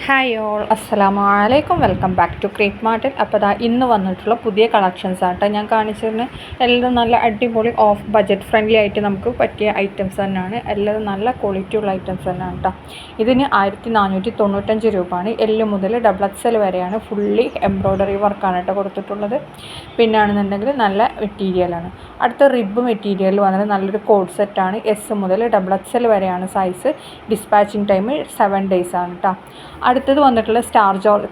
Hi all, അസ്സലാമു അലൈക്കും. Welcome back to crepe മാർട്ടിൽ. അപ്പോൾ ദാ ഇന്ന് വന്നിട്ടുള്ള പുതിയ കളക്ഷൻസ് ആട്ടോ ഞാൻ കാണിച്ചിരുന്നത്. എല്ലാം നല്ല അടിപൊളി ഓഫ് ബഡ്ജറ്റ് ഫ്രണ്ട്ലി ആയിട്ട് നമുക്ക് പറ്റിയ ഐറ്റംസ് തന്നെയാണ്. എല്ലാം നല്ല ക്വാളിറ്റി ഉള്ള ഐറ്റംസ് തന്നെയാണ് കേട്ടോ. ഇതിന് 1495 രൂപയാണ്. എല്ല് മുതൽ XXL വരെയാണ്. ഫുള്ളി എംബ്രോയ്ഡറി വർക്കാണ് കേട്ടോ കൊടുത്തിട്ടുള്ളത്. പിന്നെയാണെന്നുണ്ടെങ്കിൽ നല്ല മെറ്റീരിയലാണ്. അടുത്ത റിബ് മെറ്റീരിയൽ വന്നിട്ട് നല്ലൊരു കോഡ് സെറ്റാണ്. എസ് മുതൽ XXL വരെയാണ് സൈസ്. ഡിസ്പാച്ചിങ് ടൈം 7 days ആണ് കേട്ടോ. അടുത്തത് വന്നിട്ടുള്ള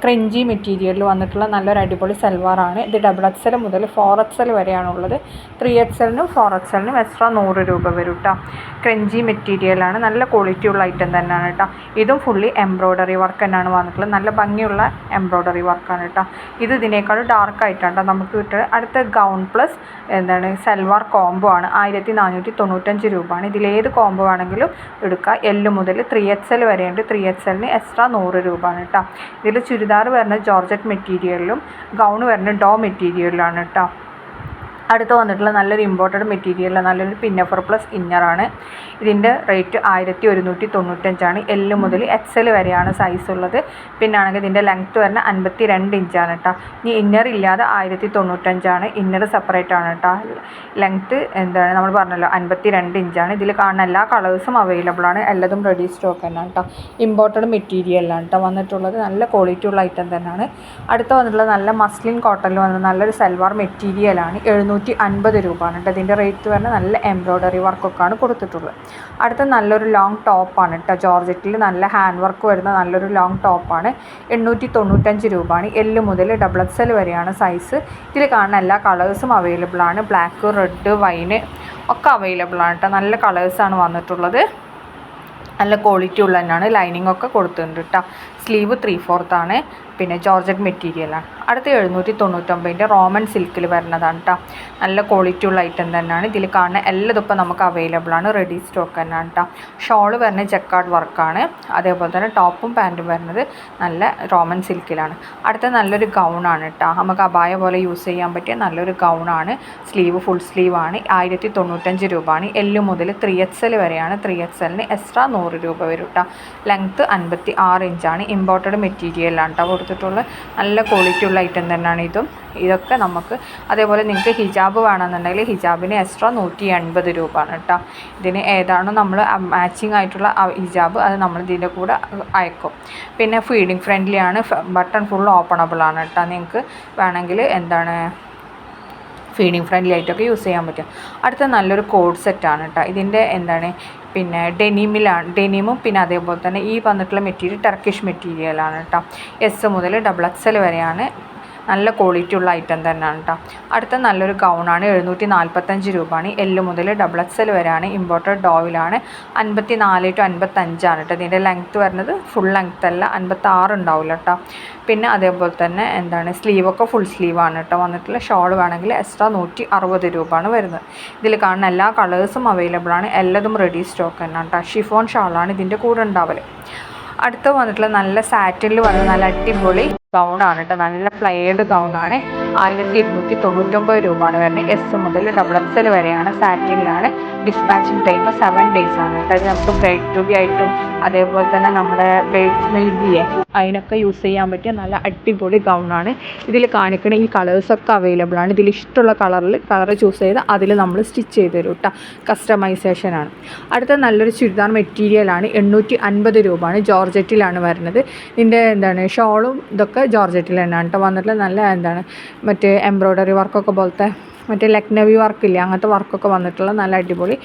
ക്രഞ്ചി മെറ്റീരിയലിൽ വന്നിട്ടുള്ള നല്ലൊരു അടിപൊളി സൽവാറാണ്. ഇത് XXL മുതൽ 4XL വരെയാണുള്ളത്. 3XLനും 4XLനും എക്സ്ട്രാ 100 രൂപ വരും കേട്ടോ. ക്രഞ്ചി മെറ്റീരിയലാണ്, നല്ല ക്വാളിറ്റി ഉള്ള ഐറ്റം തന്നെയാണ് കേട്ടോ. ഇതും ഫുള്ളി എംബ്രോയ്ഡറി വർക്ക് തന്നെയാണ് വന്നിട്ടുള്ളത്. നല്ല ഭംഗിയുള്ള എംബ്രോയ്ഡറി വർക്കാണ് കേട്ടോ. ഇത് ഇതിനേക്കാളും ഡാർക്കായിട്ടാണ് നമുക്ക് കിട്ടുക. അടുത്ത ഗൗൺ പ്ലസ് സൽവാർ കോംബോ ആണ്. 1495 രൂപയാണ്. ഇതിലേത് കോംബോ ആണെങ്കിലും എടുക്കുക. എല്ല് മുതൽ 3XL വരെയുണ്ട്. 3XLന് എക്സ്ട്രാ 100 രൂപയാണ് കേട്ടോ. ഇതിൽ ചുരിദാർ വരുന്നത് ജോർജറ്റ് മെറ്റീരിയലിലും ഗൗൺ വരുന്നത് ഡോ മെറ്റീരിയലിലാണ് കേട്ടോ. അടുത്ത് വന്നിട്ടുള്ള നല്ലൊരു ഇമ്പോർട്ടഡ് മെറ്റീരിയൽ, നല്ലൊരു പിന്നഫർ പ്ലസ് ഇന്നറാണ്. ഇതിൻ്റെ റേറ്റ് 1195 എല്ല് മുതൽ XL വരെയാണ് സൈസ് ഉള്ളത്. പിന്നാണെങ്കിൽ ഇതിൻ്റെ ലെങ്ത്ത് വരുന്നത് 52 ഇഞ്ചാണ് കേട്ടോ. ഇനി ഇന്നർ ഇല്ലാതെ 1095. ഇന്നർ സെപ്പറേറ്റ് ആണ് കേട്ടോ. ലെങ്ത്ത് നമ്മൾ പറഞ്ഞല്ലോ 52 ഇഞ്ചാണ്. ഇതിൽ കാണുന്ന എല്ലാ കളേഴ്സും അവൈലബിൾ ആണ്. എല്ലാതും റെഡി സ്റ്റോക്ക് തന്നെയാണ് കേട്ടോ. ഇമ്പോർട്ടഡ് മെറ്റീരിയലാണ് കേട്ടോ വന്നിട്ടുള്ളത്. നല്ല ക്വാളിറ്റി ഉള്ള ഐറ്റം തന്നെയാണ്. അടുത്ത് വന്നിട്ടുള്ളത് നല്ല മസ്ലിൻ കോട്ടണിൽ വന്ന നല്ലൊരു സൽവാർ മെറ്റീരിയലാണ്. 750 രൂപയാണ് കേട്ടോ. ഇതിൻ്റെ റേറ്റ് വരുന്നത് നല്ല എംബ്രോയ്ഡറി വർക്കൊക്കെയാണ് കൊടുത്തിട്ടുള്ളത്. അടുത്ത നല്ലൊരു ലോങ് ടോപ്പാണ് കേട്ടോ. ജോർജറ്റിൽ നല്ല ഹാൻഡ് വർക്ക് വരുന്ന നല്ലൊരു ലോങ് ടോപ്പാണ്. 895 രൂപയാണ്. എല്ല് മുതൽ XXL വരെയാണ് സൈസ്. ഇതിൽ കാണുന്ന എല്ലാ കളേഴ്സും അവൈലബിൾ ആണ്. ബ്ലാക്ക്, റെഡ്, വൈന് ഒക്കെ അവൈലബിൾ ആണ് കേട്ടോ. നല്ല കളേഴ്സാണ് വന്നിട്ടുള്ളത്. നല്ല ക്വാളിറ്റി ഉള്ള തന്നെയാണ്. ലൈനിങ് ഒക്കെ കൊടുത്തിട്ടുണ്ട് കേട്ടോ. സ്ലീവ് 3/4 ആണ്. പിന്നെ ജോർജറ്റ് മെറ്റീരിയലാണ്. അടുത്ത 799 റോമൻ സിൽക്കിൽ വരുന്നതാണ് കേട്ടോ. നല്ല ക്വാളിറ്റി ഉള്ള ഐറ്റം തന്നെയാണ്. ഇതിൽ കാണുന്ന എല്ലാതും ഇപ്പം നമുക്ക് അവൈലബിൾ ആണ്. റെഡി സ്റ്റോക്ക് തന്നെയാണ് കേട്ടോ. ഷോള് വരുന്നത് ജക്കാർഡ് വർക്കാണ്. അതേപോലെ തന്നെ ടോപ്പും പാൻറ്റും വരുന്നത് നല്ല റോമൻ സിൽക്കിലാണ്. അടുത്ത നല്ലൊരു ഗൗണാണ് കേട്ടോ. നമുക്ക് അബായ പോലെ യൂസ് ചെയ്യാൻ പറ്റിയ നല്ലൊരു ഗൗണാണ്. Sleeve full സ്ലീവാണ്. 1095 രൂപയാണ്. എല്ല് മുതൽ 3XL വരെയാണ്. 3XLന് എക്സ്ട്രാ 100 രൂപ വരും കേട്ടോ. ലെങ്ത്ത് 56 ഇഞ്ചാണ്. ഇമ്പോർട്ടഡ് മെറ്റീരിയലാണ് കേട്ടോ കൊടുത്തിട്ടുള്ളത്. നല്ല ക്വാളിറ്റി ഉള്ള ഐറ്റം തന്നെയാണ് ഇതും. ഇതൊക്കെ നമുക്ക് അതേപോലെ നിങ്ങൾക്ക് ഹിജാബ് വേണമെന്നുണ്ടെങ്കിൽ ഹിജാബിന് എക്സ്ട്രാ 180 രൂപയാണ് കേട്ടോ. ഇതിന് ഏതാണോ നമ്മൾ മാച്ചിങ് ആയിട്ടുള്ള ഹിജാബ് അത് നമ്മൾ ഇതിൻ്റെ കൂടെ അയക്കും. പിന്നെ ഫീഡിങ് ഫ്രണ്ട്ലി ആണ്. ബട്ടൺ ഫുൾ ഓപ്പണബിൾ ആണ് കേട്ടോ. നിങ്ങൾക്ക് വേണമെങ്കിൽ ഫീഡിങ് ഫ്രണ്ട്ലി ആയിട്ടൊക്കെ യൂസ് ചെയ്യാൻ പറ്റും. അടുത്ത നല്ലൊരു കോഡ് സെറ്റാണ് കേട്ടോ. ഇതിൻ്റെ പിന്നെ ഡെനിമും പിന്നെ അതേപോലെ തന്നെ ഈ വന്നിട്ടുള്ള മെറ്റീരിയൽ ടർക്കിഷ് മെറ്റീരിയലാണ് കേട്ടോ. എസ് മുതൽ XXL വരെയാണ്. നല്ല ക്വാളിറ്റി ഉള്ള ഐറ്റം തന്നെയാണ് കേട്ടോ. അടുത്ത നല്ലൊരു ഗൗണാണ്. 745 രൂപയാണ്. എല്ല് മുതൽ XXL വരെയാണ്. ഇമ്പോർട്ടഡ് ഡോവിലാണ്. 54 to 55 കേട്ടോ. ഇതിൻ്റെ ലെങ്ത്ത് വരുന്നത് ഫുൾ ലെങ്ത്ത് അല്ല, 56 ഉണ്ടാവില്ല കേട്ടോ. പിന്നെ അതേപോലെ തന്നെ സ്ലീവൊക്കെ ഫുൾ സ്ലീവാണ് കേട്ടോ വന്നിട്ടുള്ള. ഷോൾ വേണമെങ്കിൽ എക്സ്ട്രാ 160 രൂപയാണ് വരുന്നത്. ഇതിൽ കാണുന്ന എല്ലാ കളേഴ്സും അവൈലബിൾ ആണ്. എല്ലാതും റെഡി സ്റ്റോക്ക് തന്നെയാണ് കേട്ടോ. ഷിഫോൺ ഷാളാണ് ഇതിൻ്റെ കൂടെ ഉണ്ടാവല്. അടുത്ത വന്നിട്ടുള്ള നല്ല സാറ്റിനിൽ വന്ന നല്ല അടിപൊളി ഗൗണാണ് കേട്ടോ. നല്ല പ്ലെയർഡ് ഗൗണാണ്. 1299 രൂപയാണ് വരുന്നത്. എസ് മുതൽ XXL വരെയാണ്. സാറ്റിനിലാണ്. ഡിസ്പാച്ചിങ് ടൈം 7 days ആണ് കേട്ടോ. അത് നമുക്ക് ബ്രൈഡ് ടു ബി ആയിട്ടും അതേപോലെ തന്നെ നമ്മുടെ ബേഡ്സ്മെയ്ഡിയെ അതിനൊക്കെ യൂസ് ചെയ്യാൻ പറ്റിയ നല്ല അടിപൊളി ഗൗണാണ്. ഇതിൽ കാണിക്കുന്ന ഈ കളേഴ്സൊക്കെ അവൈലബിൾ ആണ്. ഇതിൽ ഇഷ്ടമുള്ള കളർ ചൂസ് ചെയ്ത് അതിൽ നമ്മൾ സ്റ്റിച്ച് ചെയ്ത് തരും കേട്ടോ. കസ്റ്റമൈസേഷനാണ്. അടുത്ത നല്ലൊരു ചുരിദാർ മെറ്റീരിയലാണ്. 850 രൂപയാണ്. ജോർജറ്റിലാണ് വരുന്നത്. ഇതിൻ്റെ ഷോളും ഇതൊക്കെ ജോർജറ്റിൽ തന്നെയാണ് കേട്ടോ വന്നിട്ടുള്ള. നല്ല മറ്റേ എംബ്രോയ്ഡറി വർക്കൊക്കെ പോലത്തെ മറ്റേ ലക്നവി വർക്കില്ലേ അങ്ങനത്തെ വർക്കൊക്കെ വന്നിട്ടുള്ള നല്ല അടിപൊളി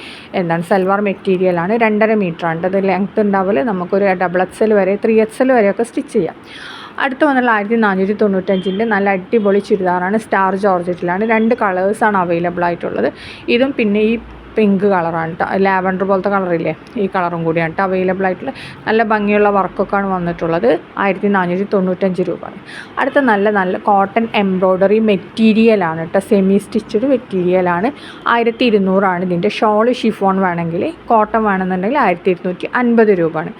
സൽവാർ മെറ്റീരിയലാണ്. 2.5 മീറ്ററാണ്. അത് ലെങ്ത്ത് ഉണ്ടാവില്ല. നമുക്കൊരു XXL വരെ 3XL വരെയൊക്കെ സ്റ്റിച്ച് ചെയ്യാം. അടുത്ത് വന്നുള്ള 1495 നല്ല അടിപൊളി ചുരിദാറാണ്. സ്റ്റാർ ജോർജറ്റിലാണ്. 2 കളേഴ്സാണ് അവൈലബിൾ ആയിട്ടുള്ളത്. ഇതും പിന്നെ ഈ പിങ്ക് കളറാണ് കേട്ടോ. ലാവൻഡർ പോലത്തെ കളറില്ലേ, ഈ കളറും കൂടിയാണ് കേട്ടോ അവൈലബിൾ ആയിട്ടുള്ള. നല്ല ഭംഗിയുള്ള വർക്കൊക്കെയാണ് വന്നിട്ടുള്ളത്. 1495 രൂപയാണ്. അടുത്ത നല്ല കോട്ടൺ എംബ്രോയ്ഡറി മെറ്റീരിയലാണ് കേട്ടോ. സെമി സ്റ്റിച്ചഡ് മെറ്റീരിയലാണ്. 1200 ഇതിൻ്റെ. ഷോള് ഷിഫോൺ വേണമെങ്കിൽ, കോട്ടൺ വേണമെന്നുണ്ടെങ്കിൽ 1250 രൂപയാണ്.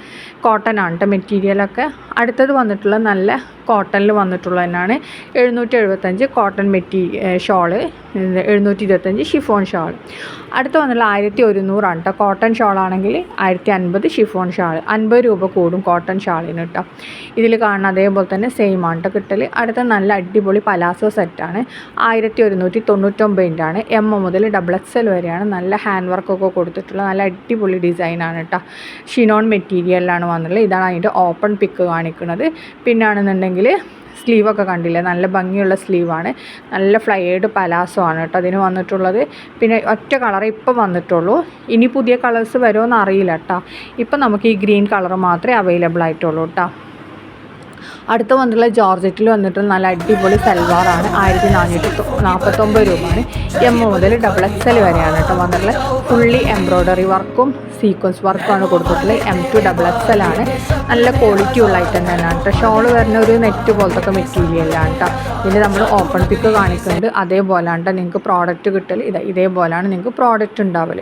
കോട്ടൺ ആണ് കേട്ടോ മെറ്റീരിയലൊക്കെ. അടുത്തത് വന്നിട്ടുള്ള നല്ല കോട്ടണിൽ വന്നിട്ടുള്ള തന്നെയാണ്. 775 കോട്ടൺ ഷോള്, 725 ഷിഫോൺ ഷോൾ. അടുത്ത വന്നുള്ള 1100 കേട്ടോ. കോട്ടൺ ഷാളാണെങ്കിൽ 1050, ഷിഫോൺ ഷാൾ 50 രൂപ കൂടും കോട്ടൺ ഷാളിന് കേട്ടോ. ഇതിൽ കാണുന്ന അതേപോലെ തന്നെ സെയിം ആണ് കേട്ടോ കിട്ടൽ. അടുത്ത നല്ല അടിപൊളി പലാസോ സെറ്റാണ്, 1199 ആണ്. എം മുതൽ XXL വരെയാണ്. നല്ല ഹാൻഡ് വർക്കൊക്കെ കൊടുത്തിട്ടുള്ള നല്ല അടിപൊളി ഡിസൈനാണ് കേട്ടോ. ഷിനോൺ മെറ്റീരിയലിലാണ് വന്നിട്ടുള്ളത്. ഇതാണ് അതിൻ്റെ ഓപ്പൺ പിക്ക് കാണിക്കുന്നത്. പിന്നാണെന്നുണ്ടെങ്കിൽ സ്ലീവൊക്കെ കണ്ടില്ലേ, നല്ല ഭംഗിയുള്ള സ്ലീവാണ്. നല്ല ഫ്ലയേഡ് പലാസോ ആണ് കേട്ടോ അതിന് വന്നിട്ടുള്ളത്. പിന്നെ ഒറ്റ കളറേ ഇപ്പം വന്നിട്ടുള്ളൂ. ഇനി പുതിയ കളേഴ്സ് വരുമോ എന്ന് അറിയില്ല കേട്ടോ. ഇപ്പം നമുക്ക് ഈ ഗ്രീൻ കളർ മാത്രമേ അവൈലബിൾ ആയിട്ടുള്ളൂ കേട്ടോ. അടുത്ത വന്നിട്ടുള്ള ജോർജറ്റിൽ വന്നിട്ട് നല്ല അടിപൊളി സൽവാറാണ്, 1449 രൂപയാണ്. എം മുതൽ XXL വരെയാണ് കേട്ടോ വന്നിട്ടുള്ളത്. ഫുള്ളി എംബ്രോയ്ഡറി വർക്കും സീക്വൻസ് വർക്കുമാണ് കൊടുത്തിട്ടുള്ളത്. M2 XXL ആണ്. നല്ല ക്വാളിറ്റി ഉള്ള ഐറ്റം തന്നെയാണ് കേട്ടോ. ഷോള് വരുന്ന ഒരു നെറ്റ് പോലത്തെ മെറ്റീരിയലാണ് കേട്ടോ. ഇതിൽ നമ്മൾ ഓപ്പൺ പിക്ക് കാണിക്കുന്നുണ്ട്. അതേപോലെയാണ് കേട്ടോ നിങ്ങൾക്ക് പ്രോഡക്റ്റ് കിട്ടൽ. ഇതേപോലെയാണ് നിങ്ങൾക്ക് പ്രോഡക്റ്റ് ഉണ്ടാവൽ.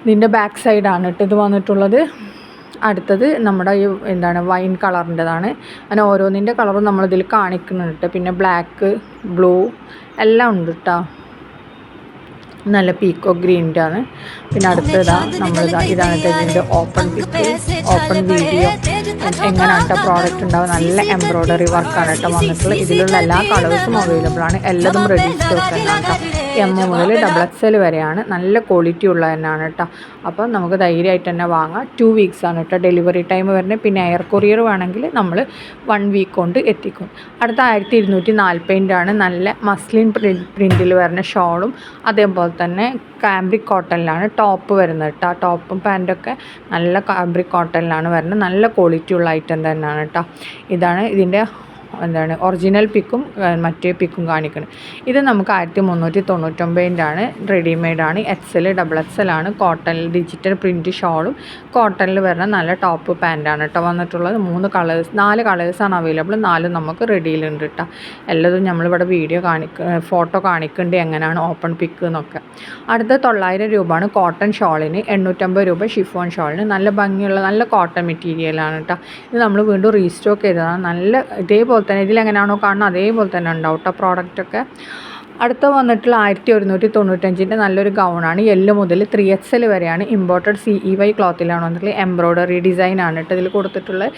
ഇതിൻ്റെ ബാക്ക് സൈഡാണ് കേട്ടോ ഇത് വന്നിട്ടുള്ളത്. അടുത്തത് നമ്മുടെ ഈ വൈൻ കളറിൻ്റെതാണ്. അങ്ങനെ ഓരോന്നിൻ്റെ കളറും നമ്മളിതിൽ കാണിക്കുന്നുണ്ട്. പിന്നെ ബ്ലാക്ക്, ബ്ലൂ എല്ലാം ഉണ്ട് കേട്ടോ. നല്ല പീക്കോ ഗ്രീൻ്റെ ആണ്. പിന്നെ അടുത്തതാ ഇതാണ് ഇതിൻ്റെ ഓപ്പൺ പിക്ക്, ഓപ്പൺ വീഡിയോ എങ്ങനെയാണ് കേട്ടോ പ്രോഡക്റ്റ് ഉണ്ടാവും. നല്ല എംബ്രോയ്ഡറി വർക്കാണ് കേട്ടോ വന്നിട്ടുള്ളത്. ഇതിലുള്ള എല്ലാ കളേഴ്സും അവൈലബിൾ ആണ്. എല്ലാതും റെഡി സ്റ്റോക്ക് തന്നെയാണ് കേട്ടോ. M മുതൽ XXL വരെയാണ്. നല്ല ക്വാളിറ്റി ഉള്ള തന്നെയാണ് കേട്ടോ. അപ്പം നമുക്ക് ധൈര്യമായിട്ട് തന്നെ വാങ്ങാം. 2 വീക്സാണ് കേട്ടോ ഡെലിവറി ടൈം വരുന്നത്. പിന്നെ എയർ കൊറിയർ വേണമെങ്കിൽ നമ്മൾ 1 വീക്ക് കൊണ്ട് എത്തിക്കും. അടുത്ത 1240 ആണ്. നല്ല മസ്ലിൻ പ്രിൻറ്റിൽ വരുന്ന ഷോളും അതേപോലെ തന്നെ കാംബ്രിക് കോട്ടണിലാണ് ടോപ്പ് വരുന്നത് കേട്ടോ. ടോപ്പും പാൻറ്റൊക്കെ നല്ല കാംബ്രിക് കോട്ടണിലാണ് വരുന്നത്. നല്ല ക്വാളിറ്റി ഉള്ള ഐറ്റം തന്നെയാണ് കേട്ടോ. ഇതാണ് ഇതിൻ്റെ ഒറിജിനൽ പിക്കും മറ്റേ പിക്കും കാണിക്കുന്നത്. ഇത് നമുക്ക് 1399 ആണ്. റെഡിമെയ്ഡാണ്. XL XXL ആണ്. കോട്ടണിൽ ഡിജിറ്റൽ പ്രിൻറ്റ് ഷോളും കോട്ടണിൽ വരുന്ന നല്ല ടോപ്പ് പാൻറ്റാണ് കേട്ടോ വന്നിട്ടുള്ളത്. 4 കളേഴ്സാണ് അവൈലബിൾ. 4 നമുക്ക് റെഡിയിലുണ്ട് കേട്ടോ. എല്ലാതും നമ്മളിവിടെ വീഡിയോ ഫോട്ടോ കാണിക്കുന്നുണ്ട് എങ്ങനെയാണ് ഓപ്പൺ പിക്ക് എന്നൊക്കെ. അടുത്ത 900 രൂപയാണ് കോട്ടൺ ഷോളിന്. 850 രൂപ ഷിഫോൺ ഷോളിന്. നല്ല ഭംഗിയുള്ള നല്ല കോട്ടൺ മെറ്റീരിയലാണ് കേട്ടോ. ഇത് നമ്മൾ വീണ്ടും റീസ്റ്റോക്ക് ചെയ്തതാണ്. നല്ല ഇതേപോലെ തന്നെ ഇതിലെങ്ങനെയാണോ കാണുന്നത് അതേപോലെ തന്നെ ഉണ്ടാവും കേട്ടോ പ്രോഡക്റ്റൊക്കെ. അടുത്ത വന്നിട്ടുള്ള 1195 നല്ലൊരു ഗൗണാണ്. L മുതൽ 3XL വരെയാണ്. ഇമ്പോർട്ടഡ് CEY ക്ലോത്തിലാണ് വന്നിട്ടുള്ളത്. എംബ്രോയ്ഡറി ഡിസൈനാണ് കേട്ടോ ഇതിൽ കൊടുത്തിട്ടുള്ളത്.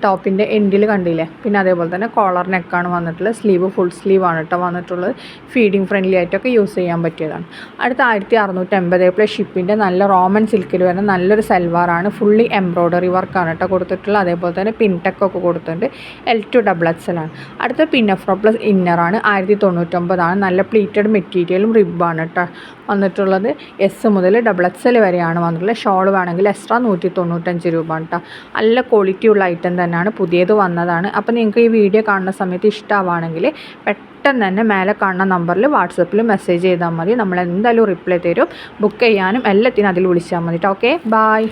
ടോപ്പിൻ്റെ എൻഡിൽ കണ്ടില്ലേ. പിന്നെ അതേപോലെ തന്നെ കോളർ നെക്കാണ് വന്നിട്ടുള്ളത്. സ്ലീവ് ഫുൾ സ്ലീവാണ് കേട്ടോ വന്നിട്ടുള്ളത്. ഫീഡിങ് ഫ്രണ്ട്ലി ആയിട്ടൊക്കെ യൂസ് ചെയ്യാൻ പറ്റിയതാണ്. അടുത്ത 1650 പ്ലസ് ഷിപ്പിൻ്റെ നല്ല റോമൻ സിൽക്കിൽ വരുന്ന നല്ലൊരു സൽവാറാണ്. ഫുള്ളി എംബ്രോയ്ഡറി വർക്കാണ് കേട്ടോ കൊടുത്തിട്ടുള്ളത്. അതേപോലെ തന്നെ പിൻടെക്കൊക്കെ കൊടുത്തിട്ടുണ്ട്. L2 XXL ആണ്. അടുത്ത പിന്നഫ്രോ പ്ലസ് ഇന്നറാണ്. 1099 ആണ്. നല്ല പ്ലീറ്റഡ് മെറ്റീരിയലും റിബാണ് കേട്ടോ വന്നിട്ടുള്ളത്. S മുതൽ XXL വരെയാണ് വന്നിട്ടുള്ളത്. ഷോൾ വേണമെങ്കിൽ എക്സ്ട്രാ 195 രൂപ കേട്ടോ. നല്ല ക്വാളിറ്റി ഉള്ള ഐറ്റം തന്നെയാണ്. പുതിയത് വന്നതാണ്. അപ്പോൾ നിങ്ങൾക്ക് ഈ വീഡിയോ കാണുന്ന സമയത്ത് ഇഷ്ടമാണെങ്കിൽ പെട്ടെന്ന് തന്നെ മേലെ കാണുന്ന നമ്പറിൽ വാട്സപ്പിൽ മെസ്സേജ് ചെയ്താൽ മതി. നമ്മൾ എന്തായാലും റിപ്ലൈ തരും. ബുക്ക് ചെയ്യാനും എല്ലാത്തിനും അതിൽ വിളിച്ചാൽ മതി. Okay, by.